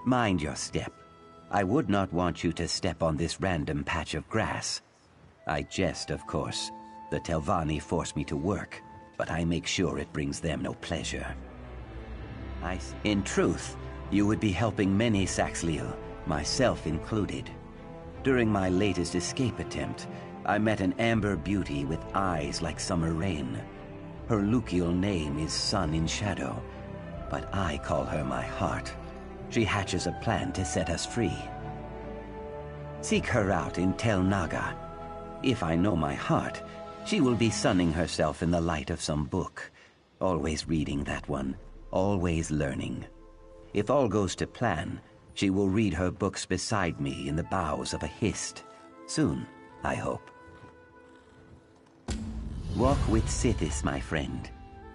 Mind your step. I would not want you to step on this random patch of grass. I jest, of course. The Telvanni force me to work, but I make sure it brings them no pleasure. In truth, you would be helping many Saxhleel, myself included. During my latest escape attempt, I met an amber beauty with eyes like summer rain. Her Lukial name is Sun in Shadow, but I call her my heart. She hatches a plan to set us free. Seek her out in Tel Naga. If I know my heart, she will be sunning herself in the light of some book. Always reading that one, always learning. If all goes to plan, she will read her books beside me in the boughs of a hist. Soon, I hope. Walk with Sithis, my friend,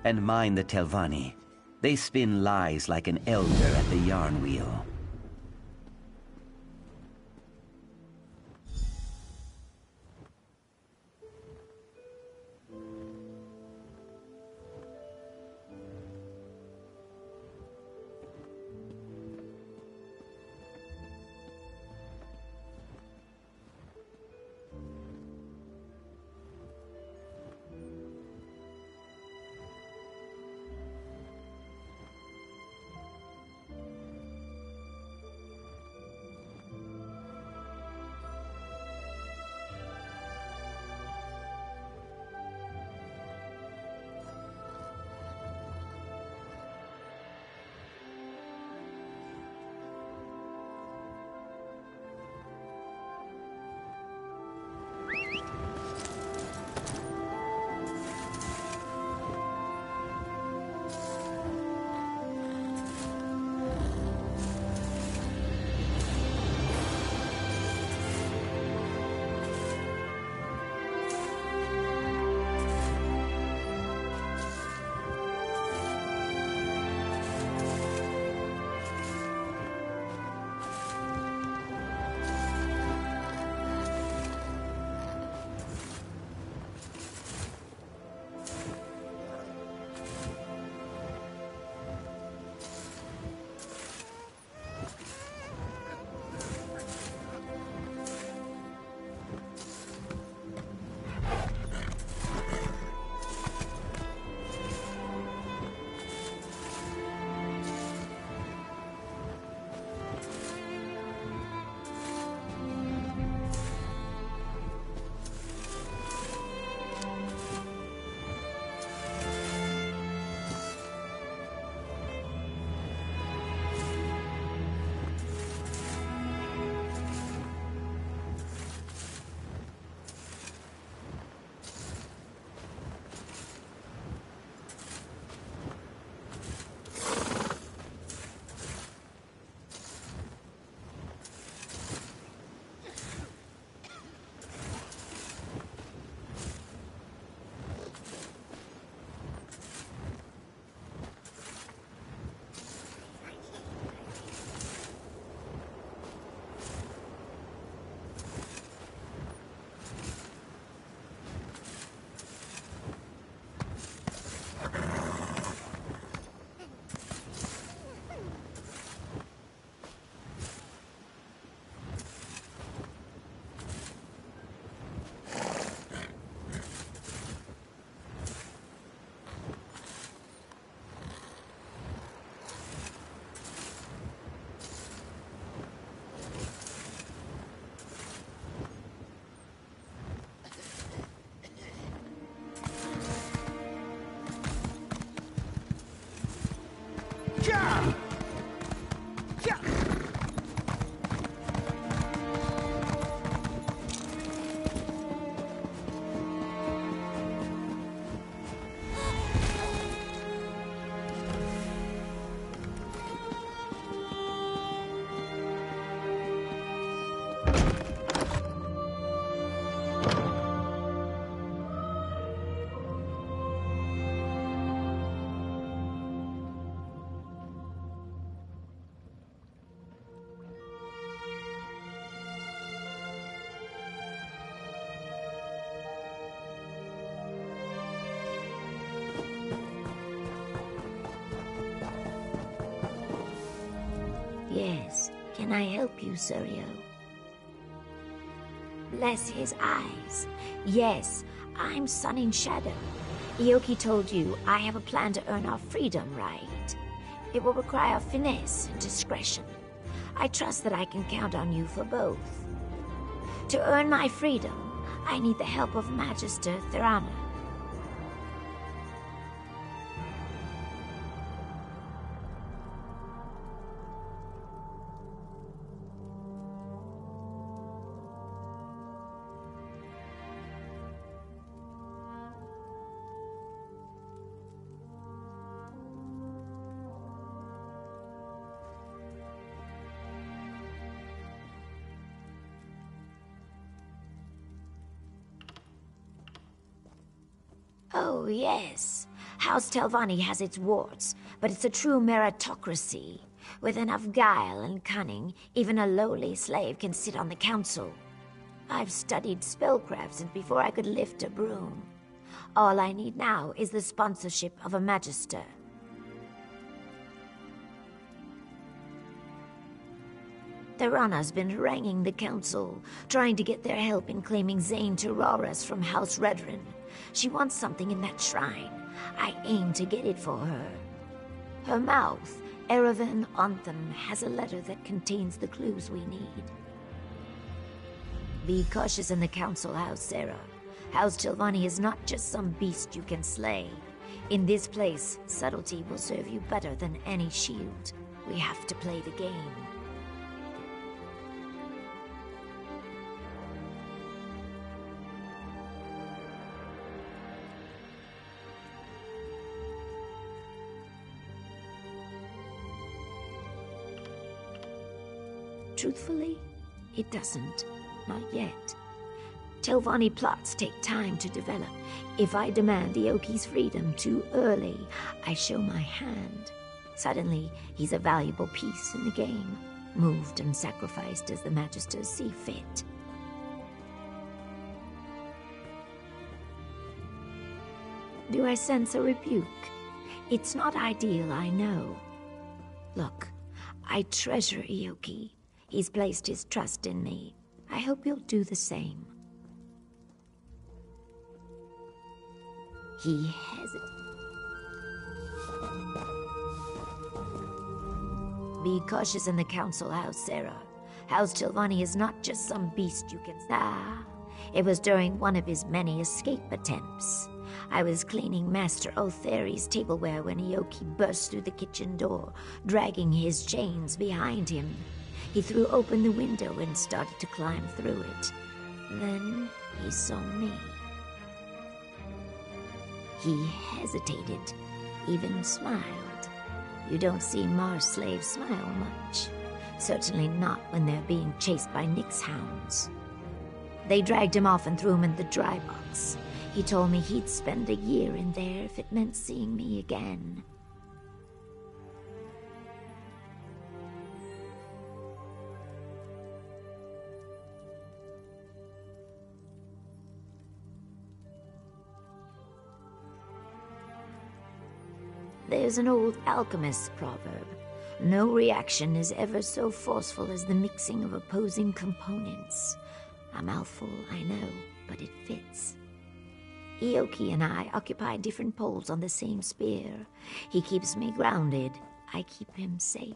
and mind the Telvanni. They spin lies like an elder at the yarn wheel. Yes, can I help you, Suryo? Bless his eyes. Yes, I'm Sun in Shadow. Ioki told you I have a plan to earn our freedom, right? It will require finesse and discretion. I trust that I can count on you for both. To earn my freedom, I need the help of Magister Thirana. Oh, yes. House Telvanni has its warts, but it's a true meritocracy. With enough guile and cunning, even a lowly slave can sit on the council. I've studied spellcraft since before I could lift a broom. All I need now is the sponsorship of a magister. Thirana's been haranguing the council, trying to get their help in claiming Zane Tararas from House Redrin. She wants something in that shrine. I aim to get it for her. Her mouth, Erevan Anthem, has a letter that contains the clues we need. Be cautious in the council house, Sarah. House Telvanni is not just some beast you can slay. In this place, subtlety will serve you better than any shield. We have to play the game. Truthfully, it doesn't. Not yet. Telvanni plots take time to develop. If I demand Ioki's freedom too early, I show my hand. Suddenly, he's a valuable piece in the game, moved and sacrificed as the Magisters see fit. Do I sense a rebuke? It's not ideal, I know. Look, I treasure Ioki. He's placed his trust in me. I hope you'll do the same. He hesitates. Be cautious in the council house, Sarah. House Telvanni is not just some beast you can... it was during one of his many escape attempts. I was cleaning Master Otheri's tableware when Ioki burst through the kitchen door, dragging his chains behind him. He threw open the window and started to climb through it. Then he saw me. He hesitated, even smiled. You don't see Mars slaves smile much. Certainly not when they're being chased by Nyx hounds. They dragged him off and threw him in the dry box. He told me he'd spend a year in there if it meant seeing me again. There's an old alchemist's proverb. No reaction is ever so forceful as the mixing of opposing components. A mouthful, I know, but it fits. Ioki and I occupy different poles on the same spear. He keeps me grounded. I keep him safe.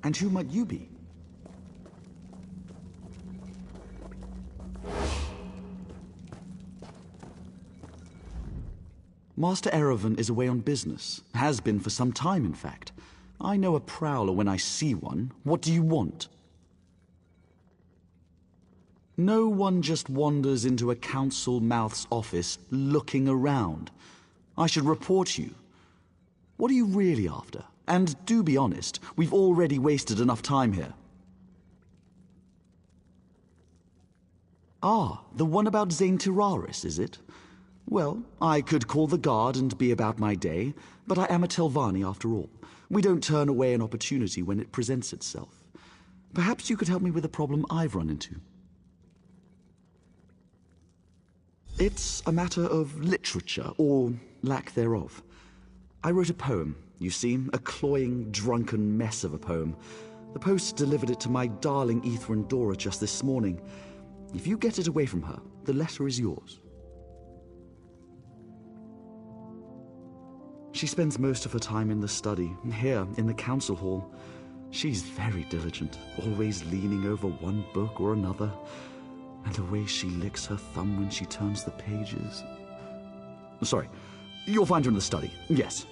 And who might you be? Master Erevan is away on business. Has been for some time, in fact. I know a prowler when I see one. What do you want? No one just wanders into a council mouth's office looking around. I should report you. What are you really after? And do be honest, we've already wasted enough time here. Ah, the one about Zane Tiraris, is it? Well, I could call the guard and be about my day, but I am a Telvanni after all. We don't turn away an opportunity when it presents itself. Perhaps you could help me with a problem I've run into. It's a matter of literature, or lack thereof. I wrote a poem, you see, a cloying, drunken mess of a poem. The post delivered it to my darling Ether Dora just this morning. If you get it away from her, the letter is yours. She spends most of her time in the study, here in the council hall. She's very diligent, always leaning over one book or another. And the way she licks her thumb when she turns the pages. Sorry, you'll find her in the study, yes.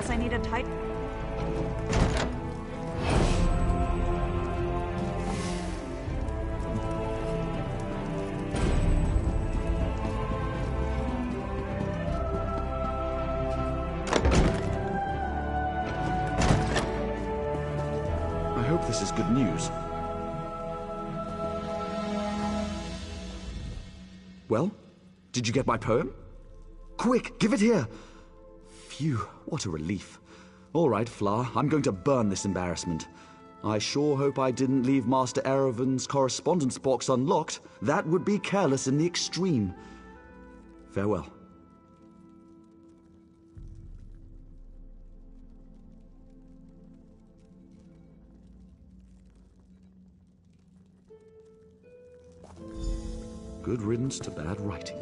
I need a tight... I hope this is good news. Well, did you get my poem? Quick, give it here! Phew, what a relief. All right, Fla, I'm going to burn this embarrassment. I sure hope I didn't leave Master Erevan's correspondence box unlocked. That would be careless in the extreme. Farewell. Good riddance to bad writing.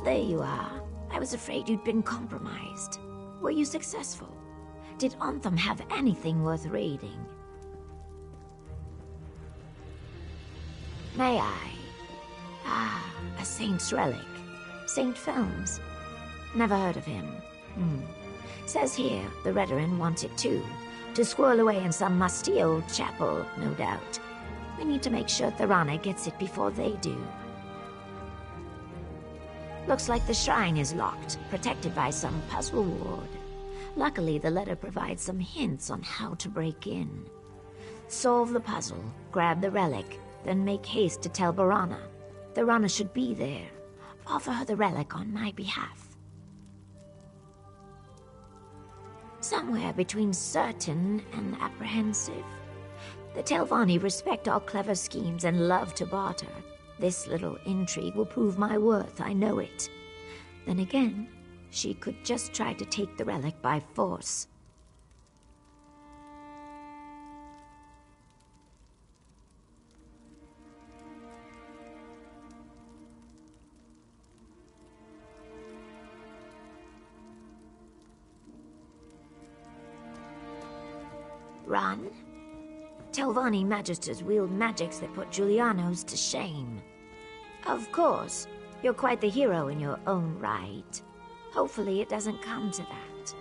there you are. I was afraid you'd been compromised. Were you successful? Did Anthem have anything worth reading? May I? Ah, a saint's relic. Saint Films. Never heard of him. Says here, the Redarin want it too. To squirrel away in some musty old chapel, no doubt. We need to make sure Thorana gets it before they do. Looks like the shrine is locked, protected by some puzzle ward. Luckily, the letter provides some hints on how to break in. Solve the puzzle, grab the relic, then make haste to tell Thorana. Thorana should be there. Offer her the relic on my behalf. Somewhere between certain and apprehensive. The Telvanni respect all clever schemes and love to barter. This little intrigue will prove my worth, I know it. Then again, she could just try to take the relic by force. Run? Telvanni magisters wield magics that put Giuliano's to shame. Of course, you're quite the hero in your own right. Hopefully it doesn't come to that.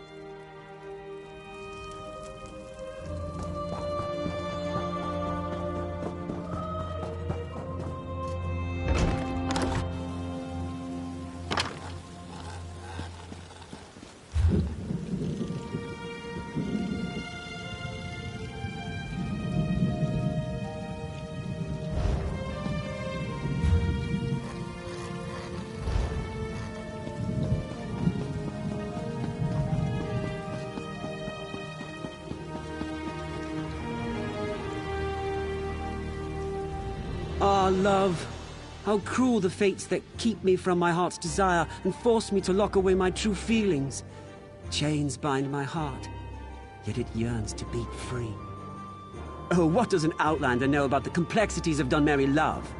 Ah, love, how cruel the fates that keep me from my heart's desire and force me to lock away my true feelings. Chains bind my heart, yet it yearns to beat free. Oh, what does an outlander know about the complexities of Dunmerry love?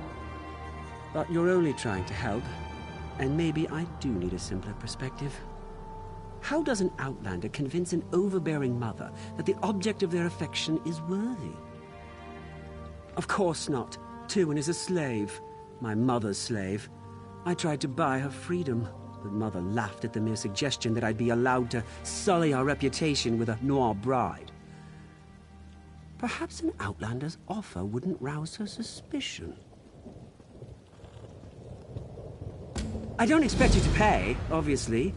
But you're only trying to help, and maybe I do need a simpler perspective. How does an outlander convince an overbearing mother that the object of their affection is worthy? Of course not. Tywin is a slave, my mother's slave. I tried to buy her freedom, but Mother laughed at the mere suggestion that I'd be allowed to sully our reputation with a noir bride. Perhaps an outlander's offer wouldn't rouse her suspicion. I don't expect you to pay, obviously.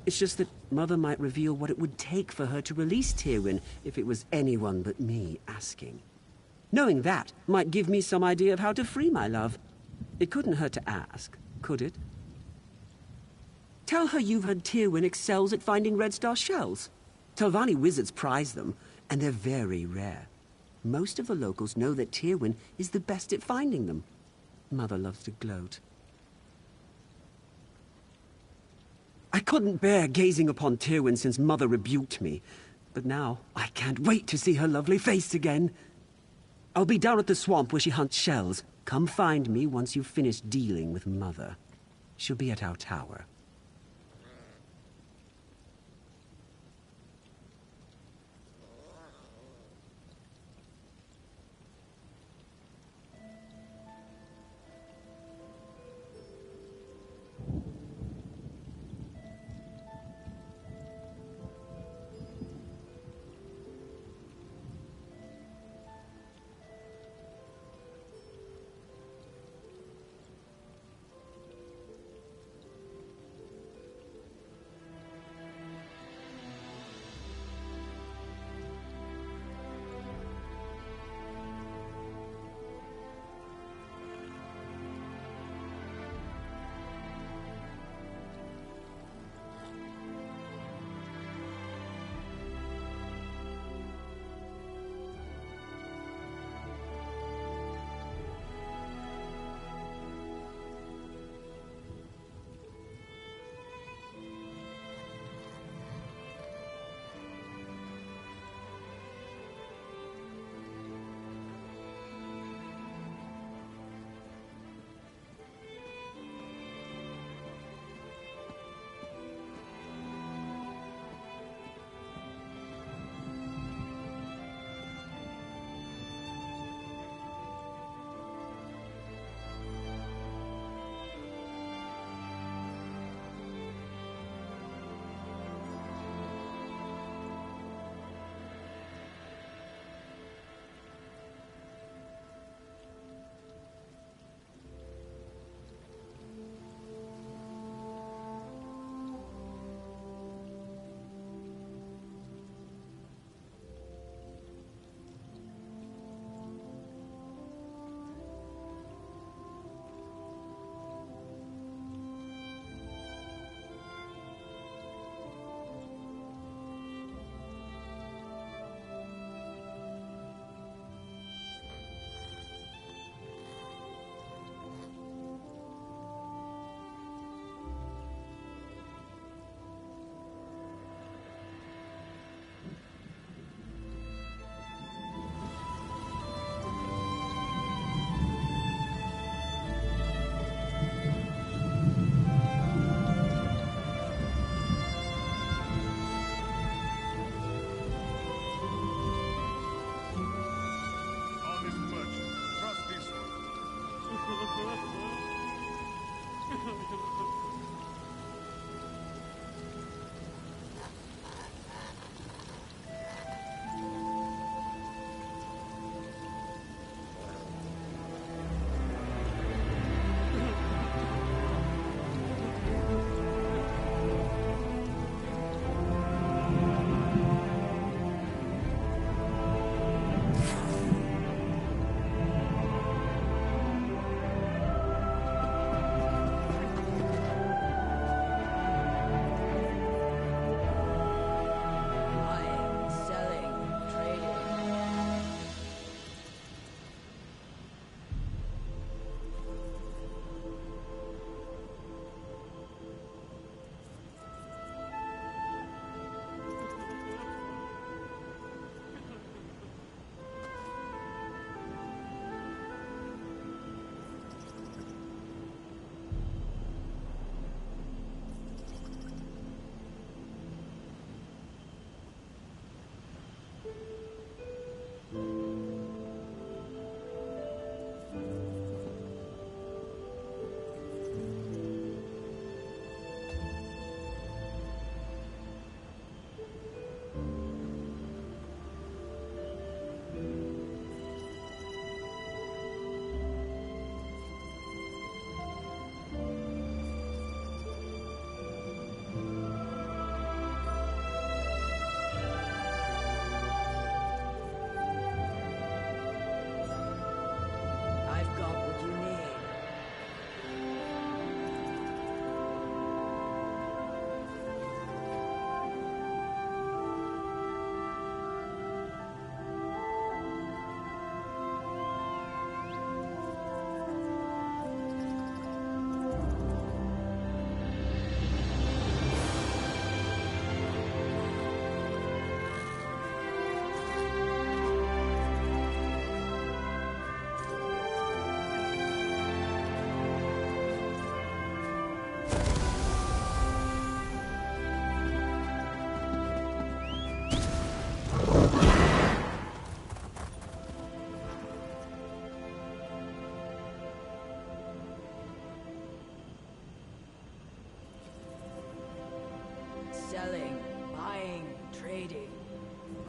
It's just that Mother might reveal what it would take for her to release Tywin if it was anyone but me asking. Knowing that might give me some idea of how to free my love. It couldn't hurt to ask, could it? Tell her you've heard Tywin excels at finding Red Star shells. Telvanni wizards prize them, and they're very rare. Most of the locals know that Tywin is the best at finding them. Mother loves to gloat. I couldn't bear gazing upon Tywin since Mother rebuked me, but now I can't wait to see her lovely face again. I'll be down at the swamp where she hunts shells. Come find me once you've finished dealing with Mother. She'll be at our tower.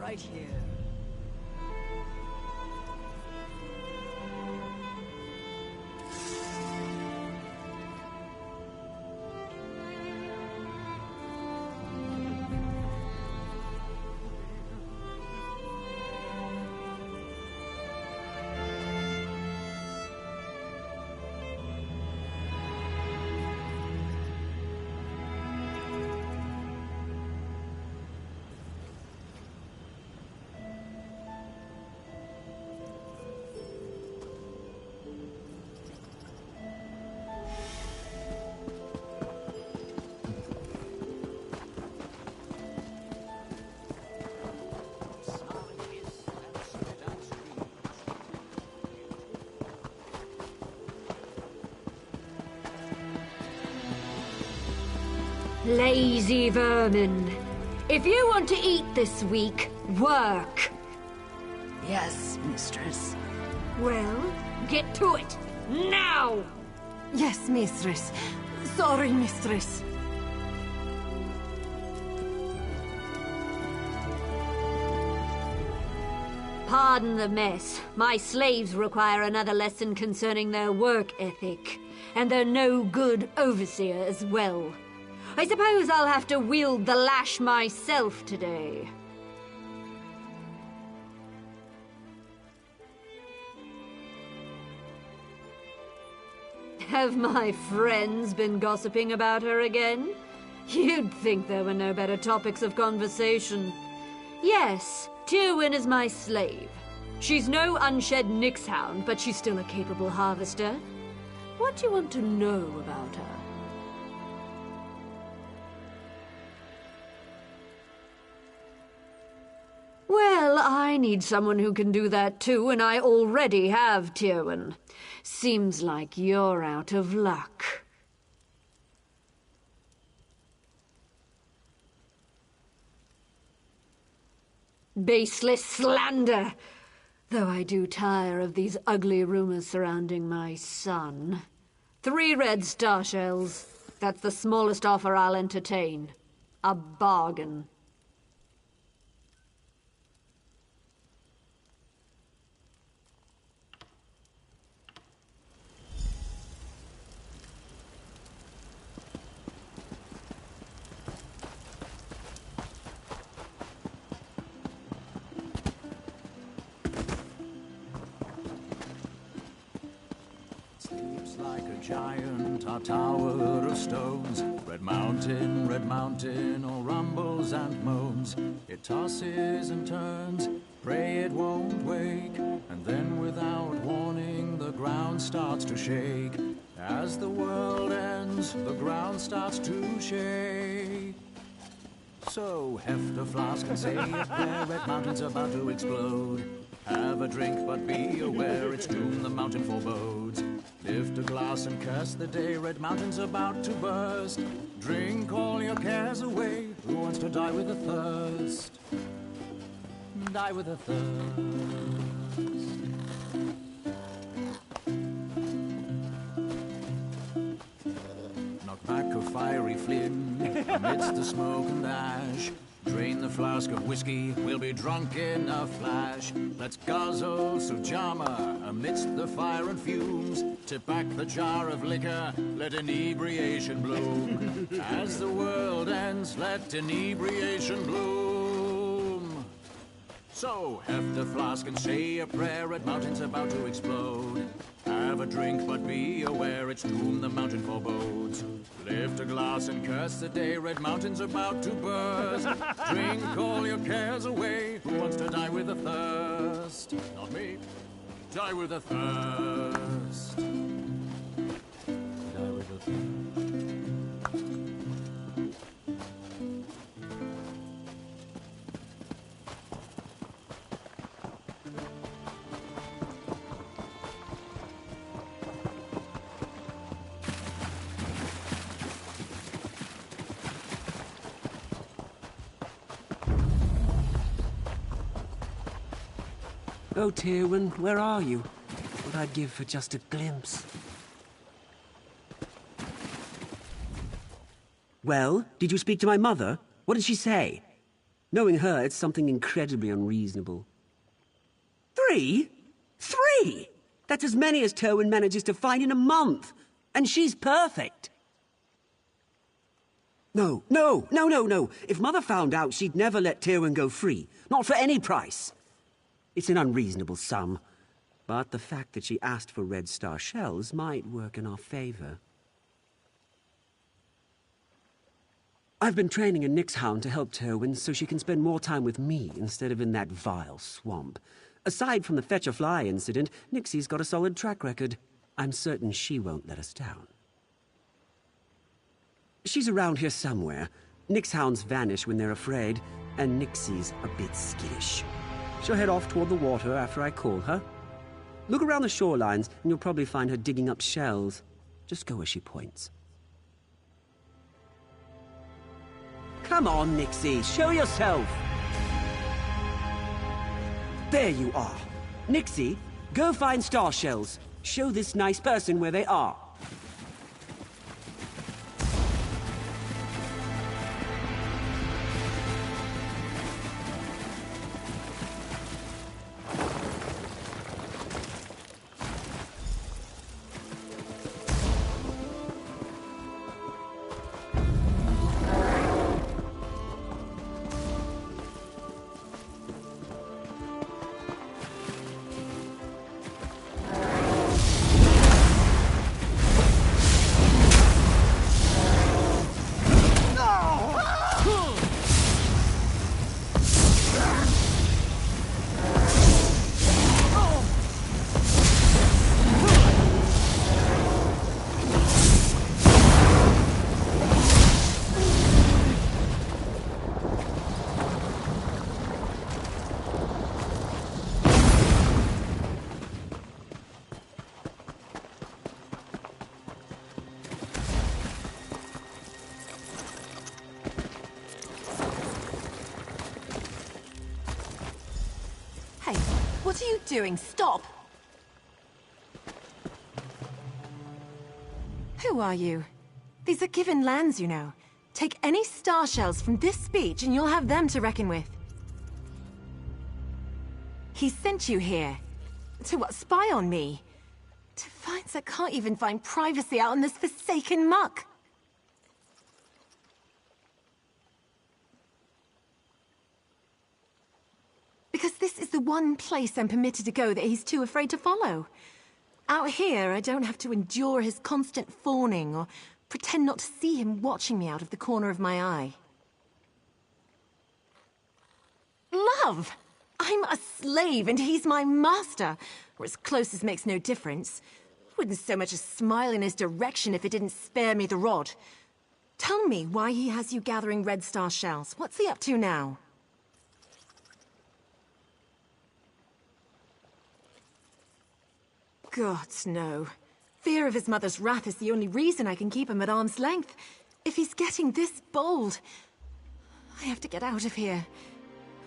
right here. Lazy vermin. If you want to eat this week, work. Yes, mistress. Well, get to it. Now! Yes, mistress. Sorry, mistress. Pardon the mess. My slaves require another lesson concerning their work ethic, and their no-good overseer as well. I suppose I'll have to wield the lash myself today. Have my friends been gossiping about her again? You'd think there were no better topics of conversation. Yes, Tywin is my slave. She's no unshed Nixhound, but she's still a capable harvester. What do you want to know about her? Well, I need someone who can do that too, and I already have Tywin. Seems like you're out of luck. Baseless slander! Though I do tire of these ugly rumors surrounding my son. 3 red star shells. That's the smallest offer I'll entertain. A bargain. Like a giant, our tower of stones. Red mountain, all rumbles and moans. It tosses and turns, pray it won't wake. And then without warning, the ground starts to shake. As the world ends, the ground starts to shake. So heft a flask and say a prayer, Red Mountain's about to explode. Have a drink, but be aware its doom the mountain forebodes. Lift a glass and curse the day, Red Mountain's about to burst. Drink all your cares away, who wants to die with a thirst? Die with a thirst. Knock back a fiery flint amidst the smoke and ash. Drain the flask of whiskey, we'll be drunk in a flash. Let's guzzle Sujama amidst the fire and fumes. Tip back the jar of liquor, let inebriation bloom. As the world ends, let inebriation bloom. So, heft a flask and say a prayer, Red Mountain's about to explode. Have a drink, but be aware its doom the mountain forebodes. Lift a glass and curse the day, Red Mountain's about to burst. Drink all your cares away, who wants to die with a thirst? Not me. Die with a thirst. Die with a thirst. Oh, Tywin, where are you? What I'd give for just a glimpse. Well, did you speak to my mother? What did she say? Knowing her, it's something incredibly unreasonable. 3? 3? That's as many as Terwin manages to find in a month. And she's perfect. No. If Mother found out, she'd never let Terwin go free. Not for any price. It's an unreasonable sum. But the fact that she asked for Red Star shells might work in our favor. I've been training a Nyx hound to help Terwin so she can spend more time with me instead of in that vile swamp. Aside from the Fetch a Fly incident, Nixie's got a solid track record. I'm certain she won't let us down. She's around here somewhere. Nyx hounds vanish when they're afraid, and Nixie's a bit skittish. She'll head off toward the water after I call her. Look around the shorelines, and you'll probably find her digging up shells. Just go where she points. Come on, Nixie, show yourself! There you are. Nixie, go find star shells. Show this nice person where they are. What are you doing? Stop! Who are you? These are given lands, you know. Take any star shells from this beach and you'll have them to reckon with. He sent you here. To what, spy on me? To finds that can't even find privacy out in this forsaken muck. Because this is the one place I'm permitted to go that he's too afraid to follow. Out here, I don't have to endure his constant fawning or pretend not to see him watching me out of the corner of my eye. Love! I'm a slave and he's my master, or as close as makes no difference. Wouldn't so much as smile in his direction if it didn't spare me the rod. Tell me why he has you gathering Red Star shells. What's he up to now? Gods, no. Fear of his mother's wrath is the only reason I can keep him at arm's length. If he's getting this bold, I have to get out of here.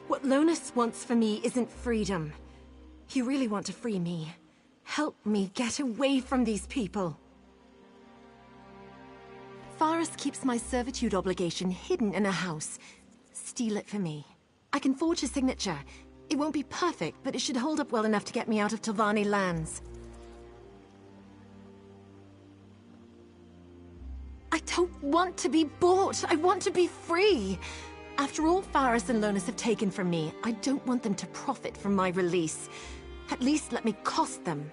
What Lonus wants for me isn't freedom. You really want to free me. Help me get away from these people. Faris keeps my servitude obligation hidden in a house. Steal it for me. I can forge a signature. It won't be perfect, but it should hold up well enough to get me out of Telvanni lands. I don't want to be bought. I want to be free. After all Faris and Lonus have taken from me, I don't want them to profit from my release. At least let me cost them.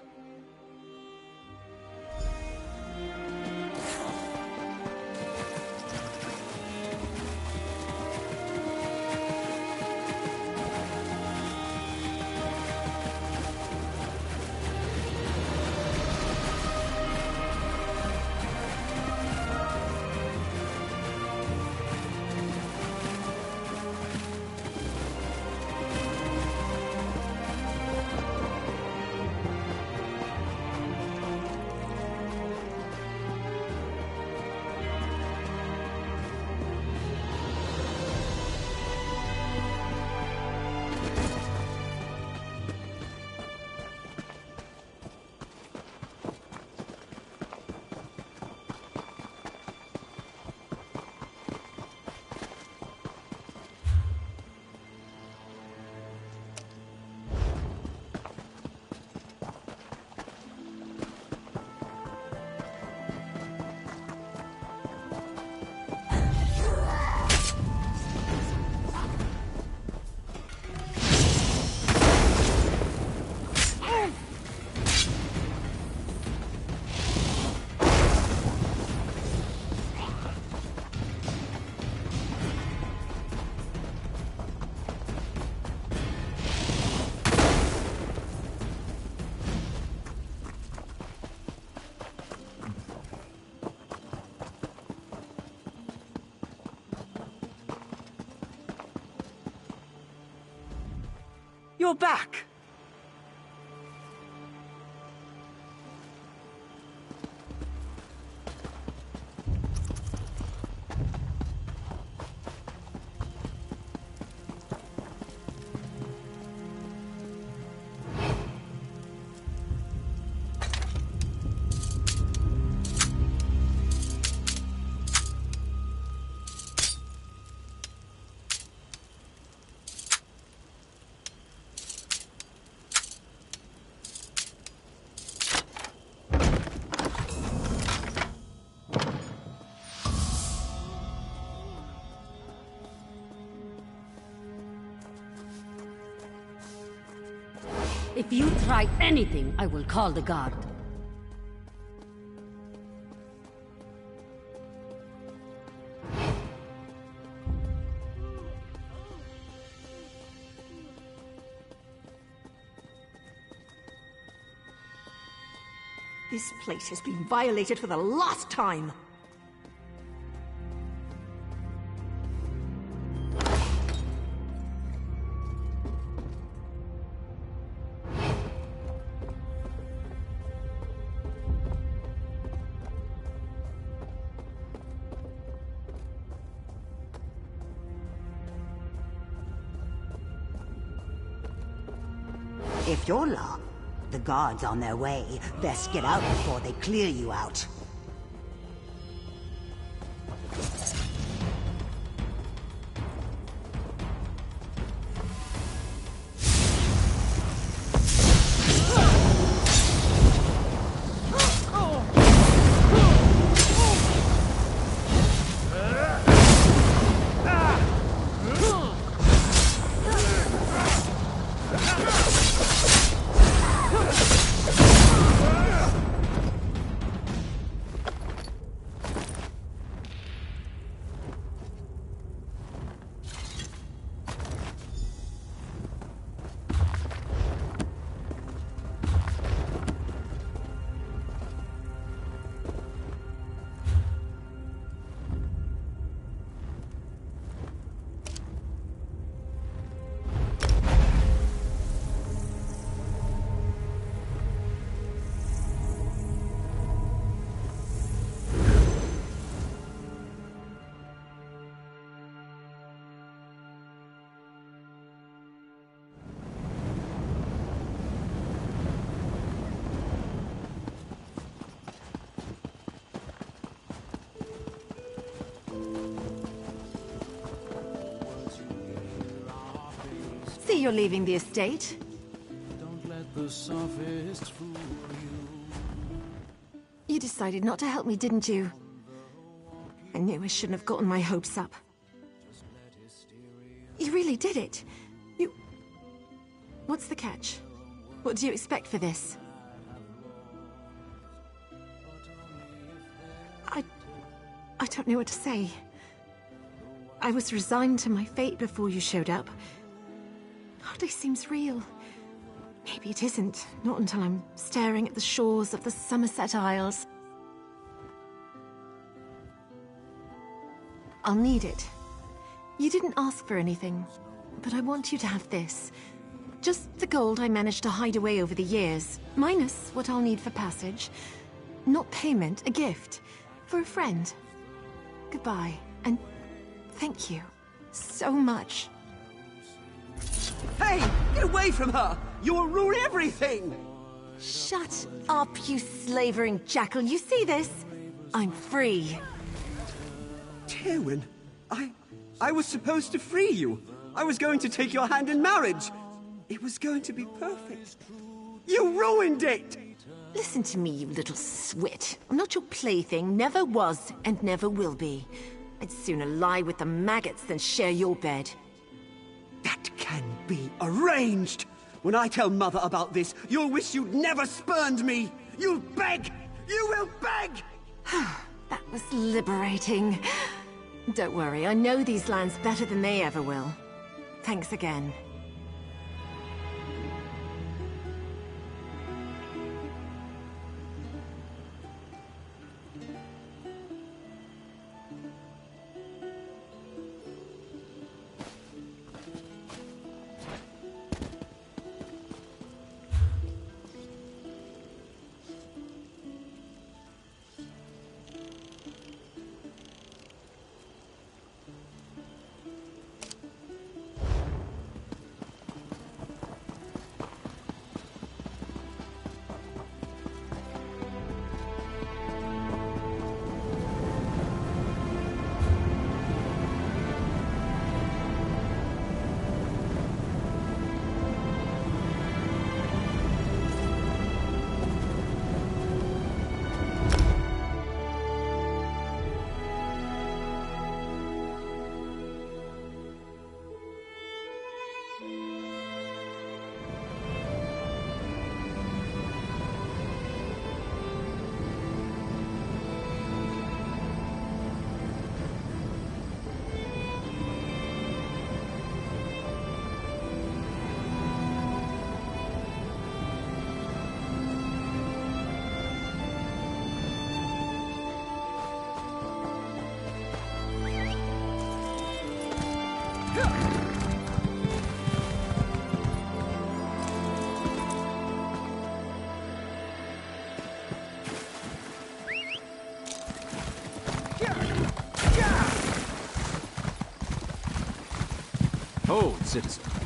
You're back! If you try anything, I will call the guard. This place has been violated for the last time! If you're locked, the guard's on their way. Best get out before they clear you out. See you're leaving the estate. Don't let the sophist fool You decided not to help me, didn't you? I knew I shouldn't have gotten my hopes up. You really did it. You... What's the catch? What do you expect for this? I don't know what to say. I was resigned to my fate before you showed up. Hardly seems real. Maybe it isn't. Not until I'm staring at the shores of the Somerset Isles. I'll need it. You didn't ask for anything, but I want you to have this. Just the gold I managed to hide away over the years, minus what I'll need for passage. Not payment, a gift. For a friend. Goodbye, and thank you so much. Hey! Get away from her! You will ruin everything! Shut up, you slavering jackal. You see this? I'm free. Tywin, I was supposed to free you. I was going to take your hand in marriage. It was going to be perfect. You ruined it! Listen to me, you little swit. I'm not your plaything, never was, and never will be. I'd sooner lie with the maggots than share your bed. That can be arranged! When I tell Mother about this, you'll wish you'd never spurned me! You'll beg! You will beg! That was liberating. Don't worry, I know these lands better than they ever will. Thanks again. Hold, citizen.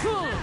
Huh!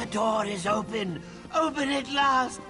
The door is open! Open at last!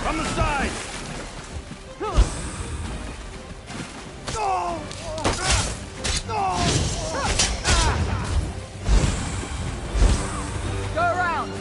From the side! Go around!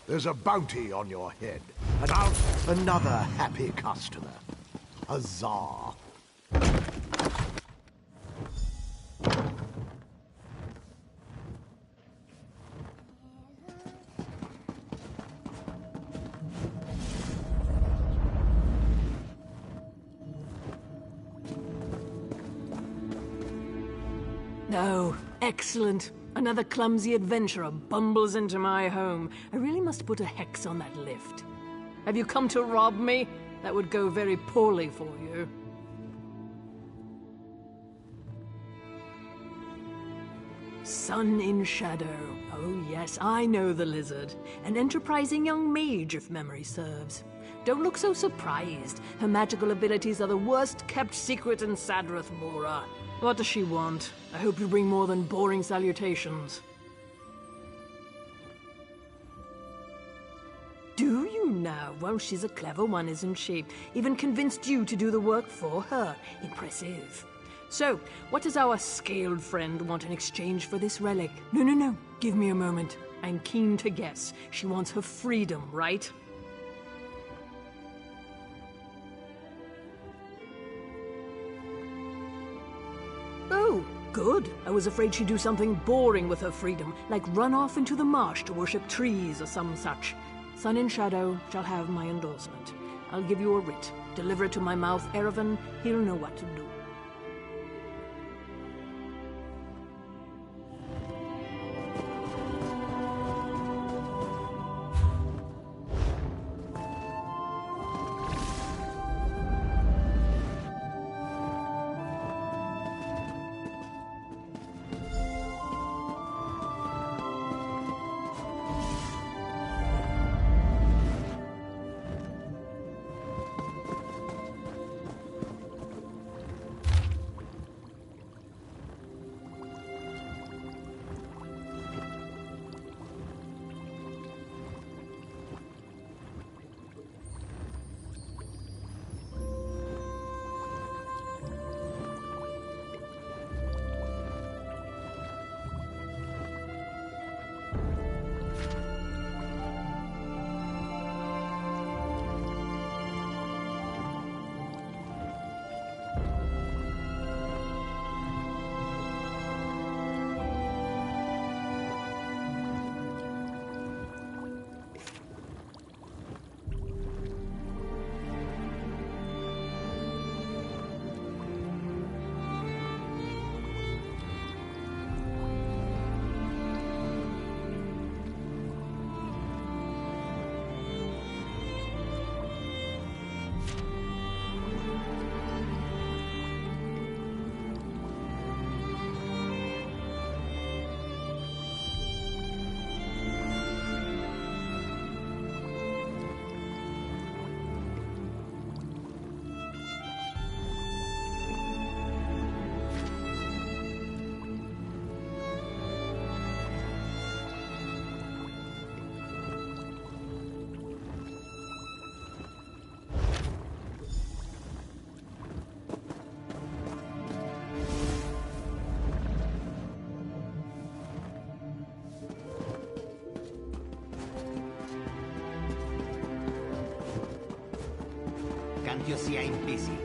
There's a bounty on your head, and out another happy customer. Huzzah! No, excellent. Another clumsy adventurer bumbles into my home. I really must put a hex on that lift. Have you come to rob me? That would go very poorly for you. Sun in Shadow. Oh yes, I know the lizard. An enterprising young mage, if memory serves. Don't look so surprised. Her magical abilities are the worst kept secret in Sadrath Mora. What does she want? I hope you bring more than boring salutations. Do you now? Well, she's a clever one, isn't she? Even convinced you to do the work for her. Impressive. So, what does our scaled friend want in exchange for this relic? No. Give me a moment. I'm keen to guess. She wants her freedom, right? Oh, good. I was afraid she'd do something boring with her freedom, like run off into the marsh to worship trees or some such. Sun in Shadow shall have my endorsement. I'll give you a writ. Deliver it to my mouth, Erevan. He'll know what to do. Can't you see I'm busy?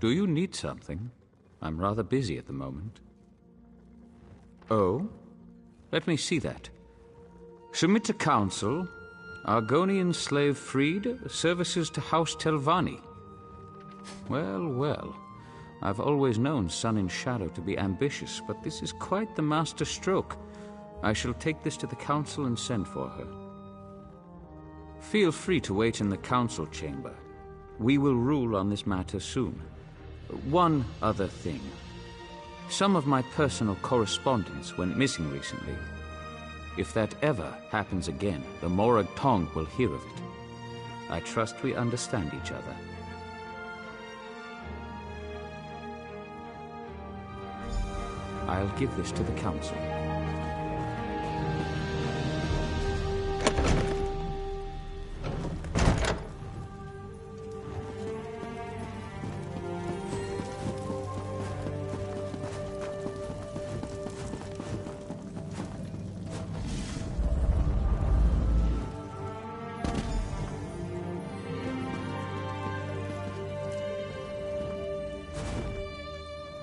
Do you need something? I'm rather busy at the moment. Oh? Let me see that. Submit to council. Argonian slave freed. Services to House Telvanni. Well, well. I've always known Sun and Shadow to be ambitious, but this is quite the master stroke. I shall take this to the council and send for her. Feel free to wait in the council chamber. We will rule on this matter soon. One other thing. Some of my personal correspondence went missing recently. If that ever happens again, the Morag Tong will hear of it. I trust we understand each other. I'll give this to the council.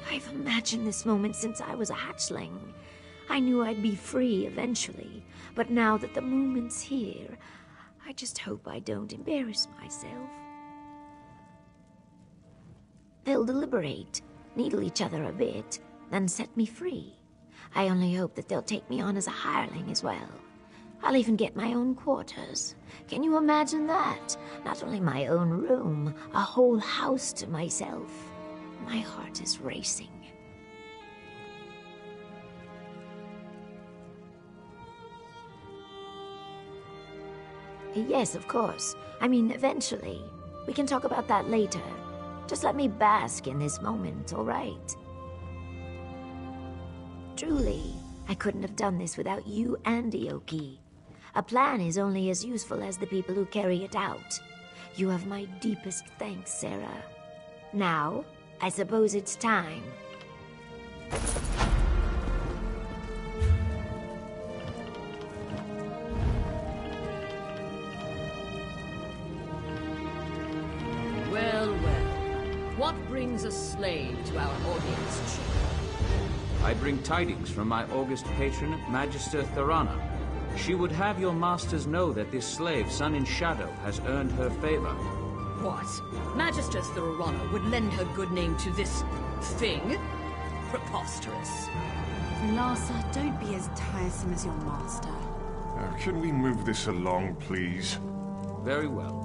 I've imagined this moment since I was a hatchling. I knew I'd be free eventually, but now that the moment's here, I just hope I don't embarrass myself. They'll deliberate, needle each other a bit, then set me free. I only hope that they'll take me on as a hireling as well. I'll even get my own quarters. Can you imagine that? Not only my own room, a whole house to myself. My heart is racing. Yes, of course. I mean, eventually. We can talk about that later. Just let me bask in this moment, all right? Truly, I couldn't have done this without you and Ioki. A plan is only as useful as the people who carry it out. You have my deepest thanks, Sarah. Now, I suppose it's time. Well, well. What brings a slave to our audience chamber? I bring tidings from my august patron, Magister Thorana. She would have your masters know that this slave, Sun in Shadow, has earned her favor. What? Magister Thorana would lend her good name to this thing? Preposterous. Lhasa, don't be as tiresome as your master. Can we move this along, please? Very well.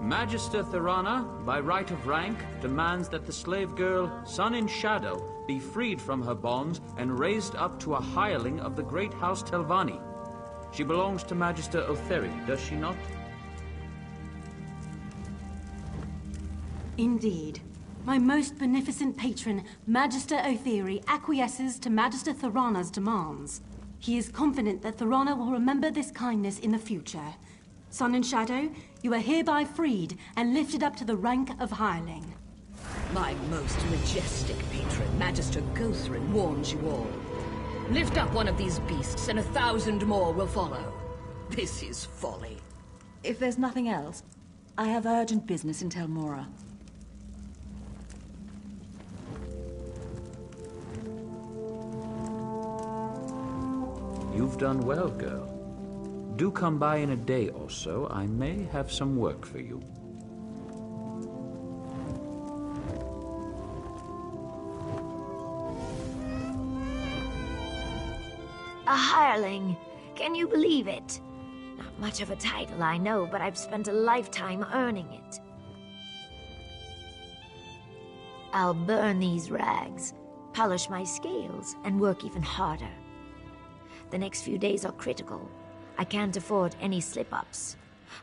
Magister Thorana, by right of rank, demands that the slave girl, Sun in Shadow, be freed from her bonds and raised up to a hireling of the great House Telvanni. She belongs to Magister Otheri, does she not? Indeed. My most beneficent patron, Magister Otheri, acquiesces to Magister Thorana's demands. He is confident that Thorana will remember this kindness in the future. Sun and Shadow, you are hereby freed and lifted up to the rank of hireling. My most majestic patron, Magister Gothrin, warns you all. Lift up one of these beasts, and 1,000 more will follow. This is folly. If there's nothing else, I have urgent business in Telmora. You've done well, girl. Do come by in a day or so. I may have some work for you. A hireling. Can you believe it? Not much of a title, I know, but I've spent a lifetime earning it. I'll burn these rags, polish my scales, and work even harder. The next few days are critical. I can't afford any slip-ups.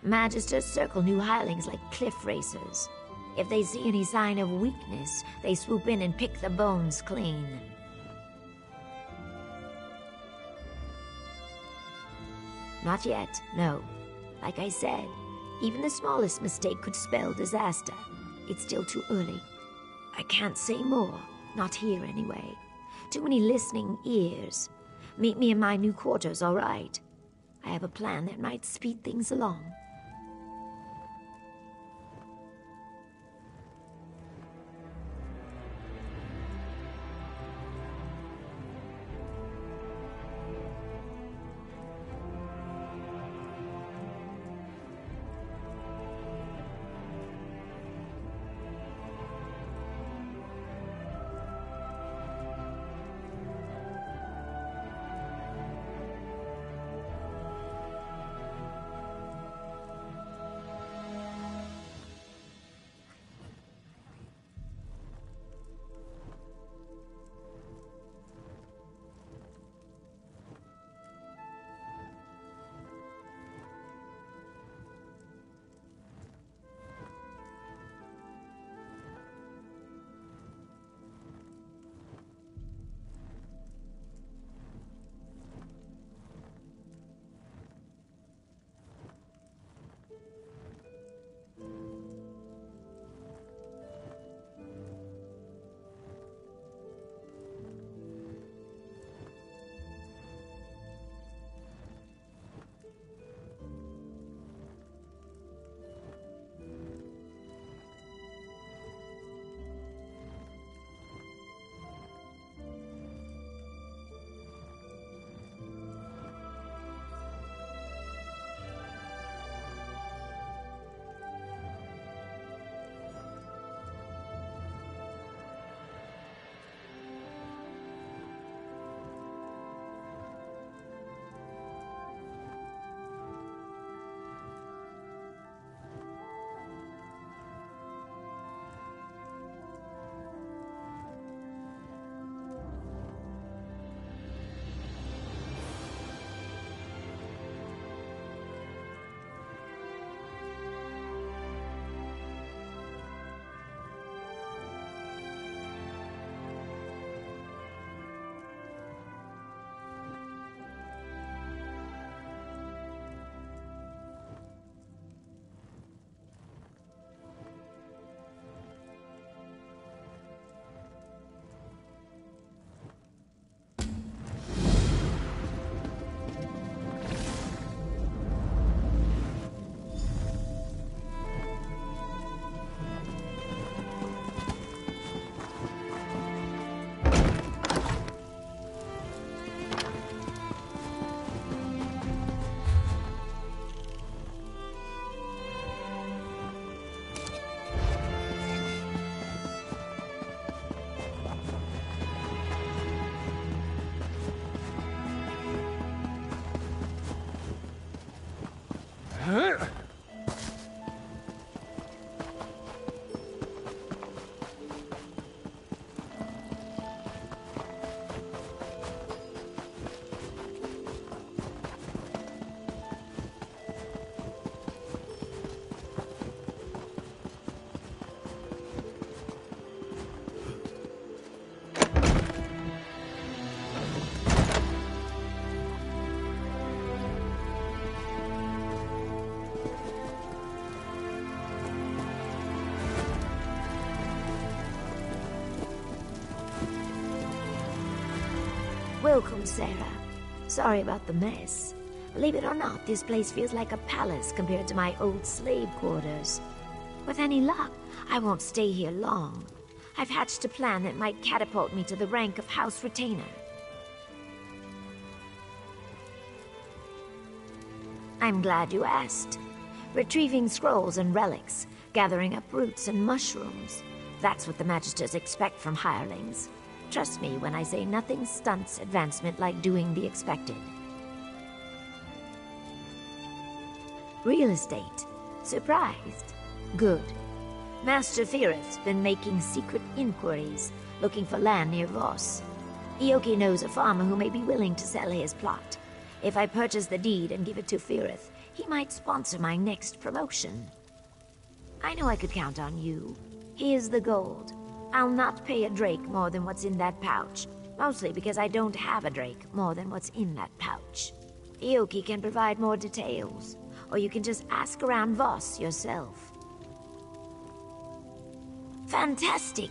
Magisters circle new hirelings like cliff racers. If they see any sign of weakness, they swoop in and pick the bones clean. Not yet, no. Like I said, even the smallest mistake could spell disaster. It's still too early. I can't say more, not here anyway. Too many listening ears. Meet me in my new quarters, all right? I have a plan that might speed things along. Welcome, Sarah. Sorry about the mess. Believe it or not, this place feels like a palace compared to my old slave quarters. With any luck, I won't stay here long. I've hatched a plan that might catapult me to the rank of House Retainer. I'm glad you asked. Retrieving scrolls and relics, gathering up roots and mushrooms. That's what the Magisters expect from hirelings. Trust me when I say nothing stunts advancement like doing the expected. Real estate. Surprised? Good. Master Firith's been making secret inquiries, looking for land near Voss. Ioki knows a farmer who may be willing to sell his plot. If I purchase the deed and give it to Firith, he might sponsor my next promotion. I know I could count on you. Here's the gold. I'll not pay a drake more than what's in that pouch, mostly because I don't have a drake more than what's in that pouch. Ioki can provide more details, or you can just ask around Voss yourself. Fantastic!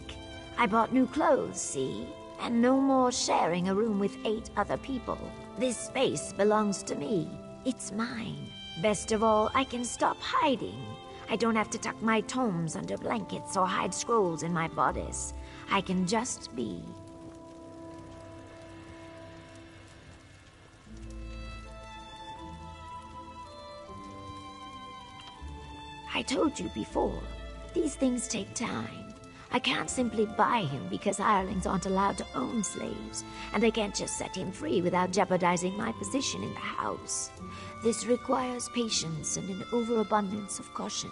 I bought new clothes, see? And no more sharing a room with 8 other people. This space belongs to me. It's mine. Best of all, I can stop hiding. I don't have to tuck my tomes under blankets or hide scrolls in my bodice. I can just be. I told you before, these things take time. I can't simply buy him because hirelings aren't allowed to own slaves, and I can't just set him free without jeopardizing my position in the house. This requires patience and an overabundance of caution.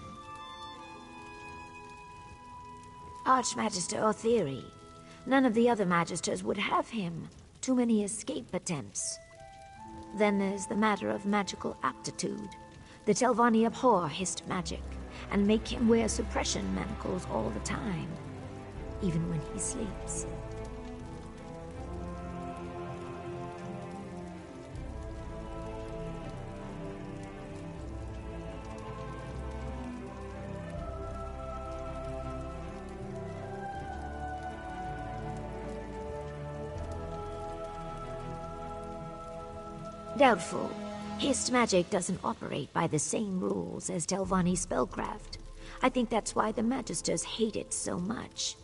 Archmagister Otheri. None of the other magisters would have him. Too many escape attempts. Then there's the matter of magical aptitude. The Telvanni abhor hissed magic, and make him wear suppression manacles all the time, even when he sleeps. Doubtful. Hissed magic doesn't operate by the same rules as Telvanni spellcraft. I think that's why the Magisters hate it so much.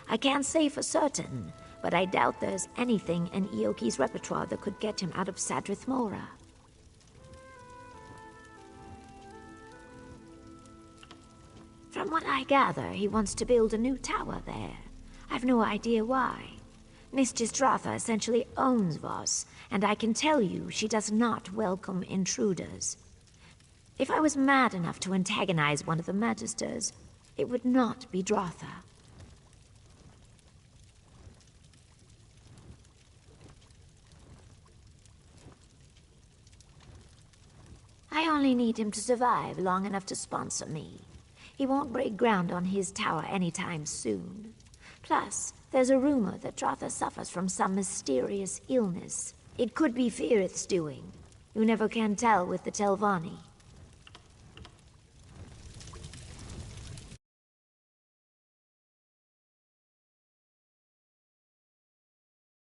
I can't say for certain, but I doubt there's anything in Ioki's repertoire that could get him out of Sadrith Mora. From what I gather, he wants to build a new tower there. I've no idea why. Mistress Dratha essentially owns Voss, and I can tell you she does not welcome intruders. If I was mad enough to antagonize one of the Magisters, it would not be Dratha. I only need him to survive long enough to sponsor me. He won't break ground on his tower anytime soon. Plus, there's a rumor that Dratha suffers from some mysterious illness. It could be Firith's doing. You never can tell with the Telvanni.